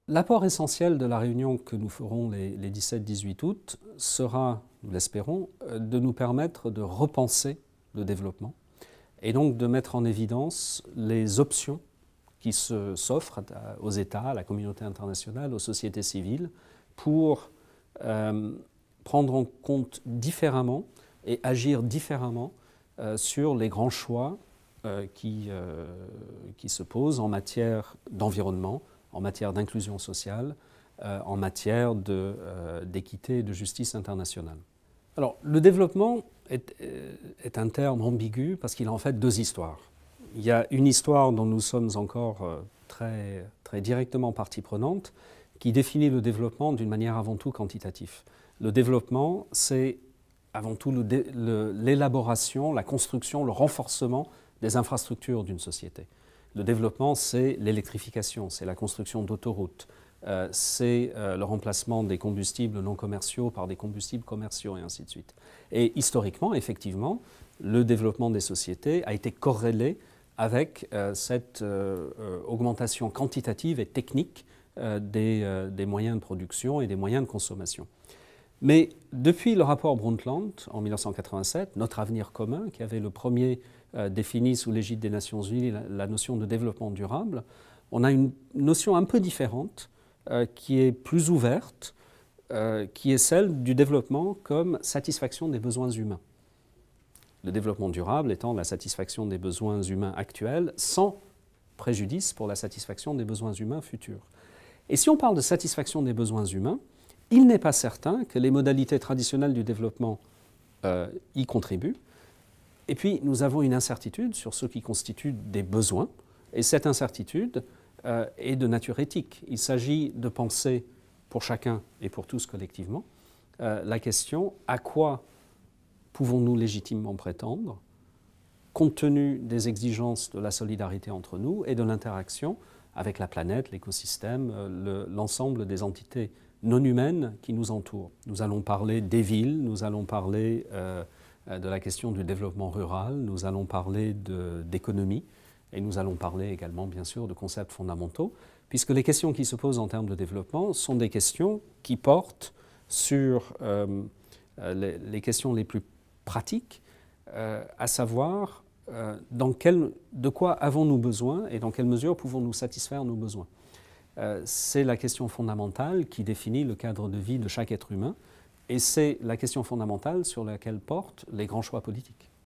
L'apport essentiel de la réunion que nous ferons les 17-18 août sera, nous l'espérons, de nous permettre de repenser le développement et donc de mettre en évidence les options qui s'offrent aux États, à la communauté internationale, aux sociétés civiles, pour prendre en compte différemment et agir différemment sur les grands choix qui se posent en matière d'environnement, en matière d'inclusion sociale, en matière d'équité et de justice internationale. Alors, le développement est un terme ambigu parce qu'il a en fait deux histoires. Il y a une histoire dont nous sommes encore très directement partie prenante, qui définit le développement d'une manière avant tout quantitative. Le développement, c'est avant tout l'élaboration, la construction, le renforcement des infrastructures d'une société. Le développement, c'est l'électrification, c'est la construction d'autoroutes, c'est le remplacement des combustibles non commerciaux par des combustibles commerciaux et ainsi de suite. Et historiquement, effectivement, le développement des sociétés a été corrélé avec cette augmentation quantitative et technique des moyens de production et des moyens de consommation. Mais depuis le rapport Brundtland en 1987, Notre avenir commun, qui avait le premier défini sous l'égide des Nations Unies la notion de développement durable, on a une notion un peu différente qui est plus ouverte, qui est celle du développement comme satisfaction des besoins humains. Le développement durable étant la satisfaction des besoins humains actuels sans préjudice pour la satisfaction des besoins humains futurs. Et si on parle de satisfaction des besoins humains, il n'est pas certain que les modalités traditionnelles du développement y contribuent. Et puis, nous avons une incertitude sur ce qui constitue des besoins, et cette incertitude est de nature éthique. Il s'agit de penser pour chacun et pour tous collectivement la question à quoi pouvons-nous légitimement prétendre, compte tenu des exigences de la solidarité entre nous et de l'interaction avec la planète, l'écosystème, l'ensemble des entités non humaines qui nous entourent. Nous allons parler des villes, nous allons parler de la question du développement rural, nous allons parler d'économie et nous allons parler également bien sûr de concepts fondamentaux, puisque les questions qui se posent en termes de développement sont des questions qui portent sur les questions les plus pratiques, à savoir de quoi avons-nous besoin et dans quelle mesure pouvons-nous satisfaire nos besoins. C'est la question fondamentale qui définit le cadre de vie de chaque être humain et c'est la question fondamentale sur laquelle portent les grands choix politiques.